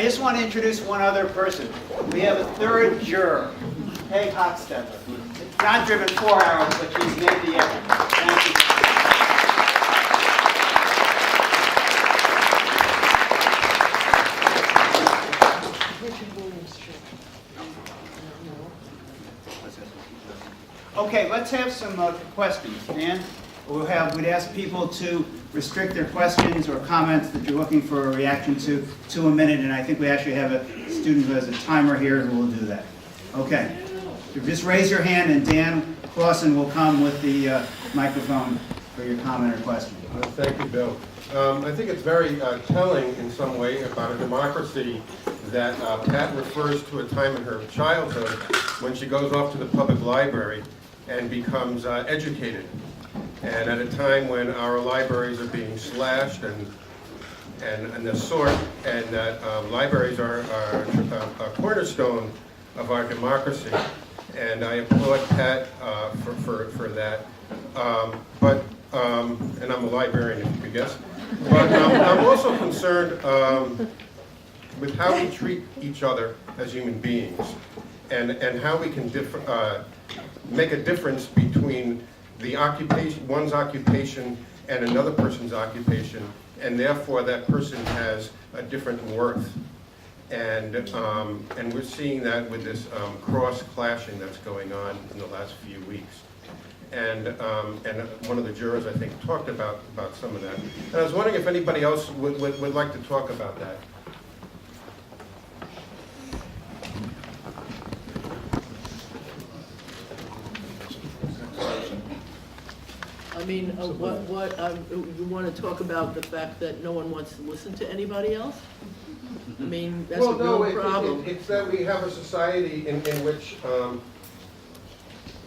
just want to introduce one other person. We have a third juror, Peg Hochstetler. It's not driven 4 hours, but she's made the effort. Thank you. Okay, let's have some questions, Dan. We'd ask people to restrict their questions or comments that you're looking for a reaction to a minute, and I think we actually have a student who has a timer here who will do that. Okay, so just raise your hand and Dan Clausen will come with the microphone for your comment or question. Thank you, Bill. I think it's very telling in some way about a democracy that Pat refers to a time in her childhood when she goes off to the public library and becomes educated. And at a time when our libraries are being slashed and the sort, and that libraries are a cornerstone of our democracy. And I applaud Pat for that. And I'm a librarian, if you could guess. But I'm also concerned with how we treat each other as human beings, and how we can make a difference between the one's occupation and another person's occupation, and therefore that person has a different worth. And we're seeing that with this cross-clashing that's going on in the last few weeks. And one of the jurors, I think, talked about some of that. And I was wondering if anybody else would like to talk about that. I mean, you want to talk about the fact that no one wants to listen to anybody else? I mean, that's a real problem. It's that we have a society in which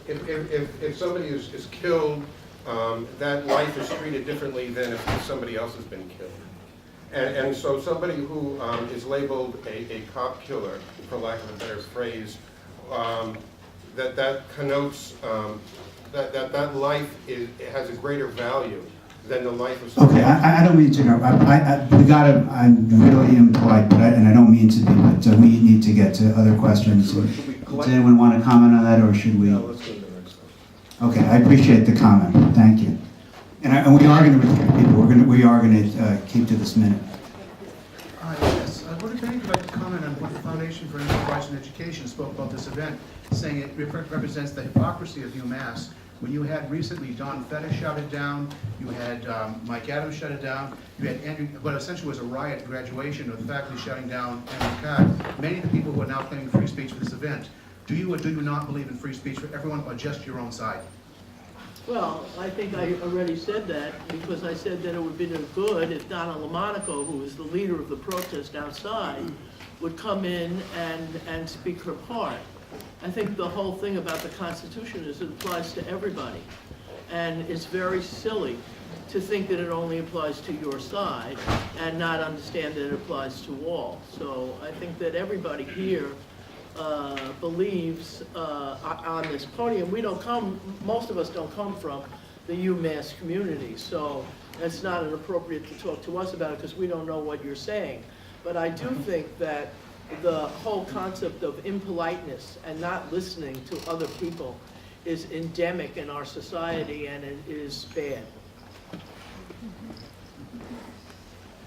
if somebody is killed, that life is treated differently than if somebody else has been killed. And so somebody who is labeled a cop killer, for lack of a better phrase, that connotes that life has a greater value than the life of somebody. Okay, I don't mean to interrupt. I'm really impolite, and I don't mean to be, but we need to get to other questions. Does anyone want to comment on that, or should we? No, let's go to the next one. Okay, I appreciate the comment. Thank you. And we are going to restrict people. We are going to keep to this minute. Yes, I wonder if anyone would like to comment on what the Foundation for Enterprise and Education spoke about this event, saying it represents the hypocrisy of UMass. When you had recently Don Fetta shut it down, you had Mike Adams shut it down, you had Andrew, what essentially was a riot at graduation of the faculty shutting down Andrew Cott. Many of the people who are now claiming free speech for this event, do you or do you not believe in free speech for everyone or just your own side? Well, I think I already said that, because I said that it would be no good if Donna Lamonaco, who is the leader of the protest outside, would come in and speak her part. I think the whole thing about the Constitution is it applies to everybody. And it's very silly to think that it only applies to your side and not understand that it applies to all. So I think that everybody here believes on this podium. Most of us don't come from the UMass community, so it's not inappropriate to talk to us about it because we don't know what you're saying. But I do think that the whole concept of impoliteness and not listening to other people is endemic in our society, and it is bad.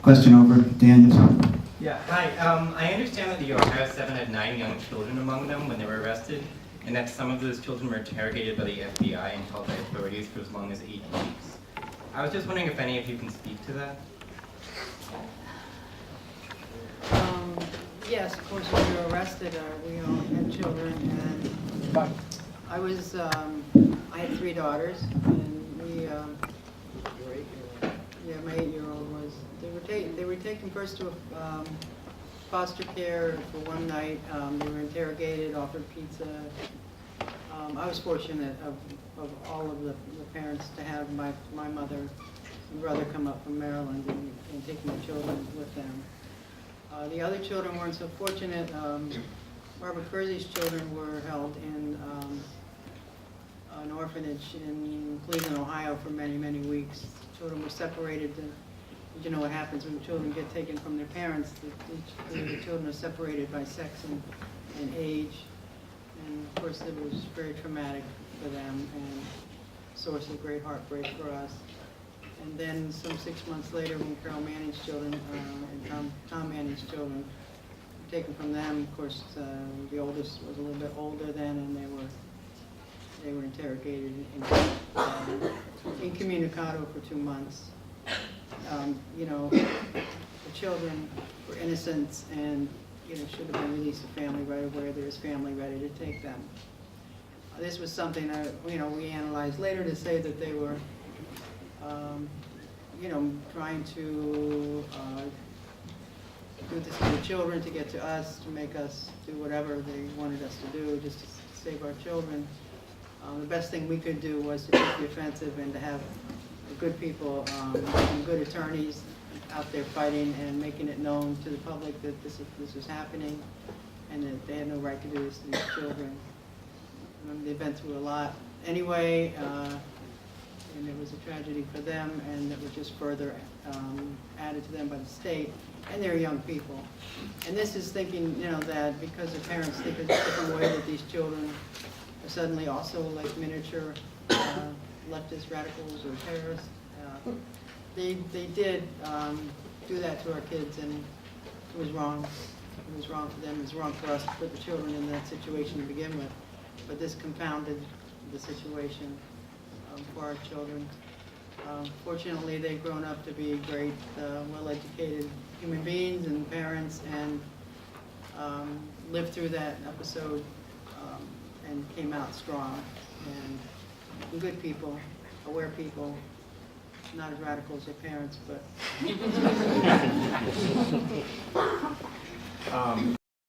Question over, Daniel. Yeah, hi. I understand that the Ohio 7 had 9 young children among them when they were arrested, and that some of those children were interrogated by the FBI and held by authorities for as long as 8 weeks. I was just wondering if any of you can speak to that? Yes, of course, when we were arrested, we all had children, and I had 3 daughters, and we, Your 8-year-old. yeah, my 8-year-old was, they were taken first to foster care for one night. They were interrogated, offered pizza. I was fortunate of all of the parents to have my mother and brother come up from Maryland and take my children with them. The other children weren't so fortunate. Barbara Kersey's children were held in an orphanage in Cleveland, Ohio for many, many weeks. Children were separated. you know what happens when children get taken from their parents. The children are separated by sex and age. And of course, it was very traumatic for them and a source of great heartbreak for us. And then some 6 months later, when Carol Manning's children and Tom Manning's children were taken from them, of course, the oldest was a little bit older then, and they were interrogated incommunicado for 2 months. You know, the children were innocent and, you know, should have been released to family right away. There was family ready to take them. This was something that, you know, we analyzed later to say that they were, you know, trying to do this to the children, to get to us, to make us do whatever they wanted us to do, just to save our children. The best thing we could do was to take the offensive and to have good people, and good attorneys out there fighting and making it known to the public that this was happening and that they had no right to do this to these children. They've been through a lot anyway, and it was a tragedy for them, and it was just further added to them by the state, and they're young people. And this is thinking, you know, that because the parents think a different way, that these children are suddenly also like miniature leftist radicals or terrorists. They did do that to our kids, and it was wrong. It was wrong for them. It was wrong for us to put the children in that situation to begin with. But this compounded the situation for our children. Fortunately, they've grown up to be great, well-educated human beings and parents, and lived through that episode and came out strong and good people, aware people, not as radical as their parents, but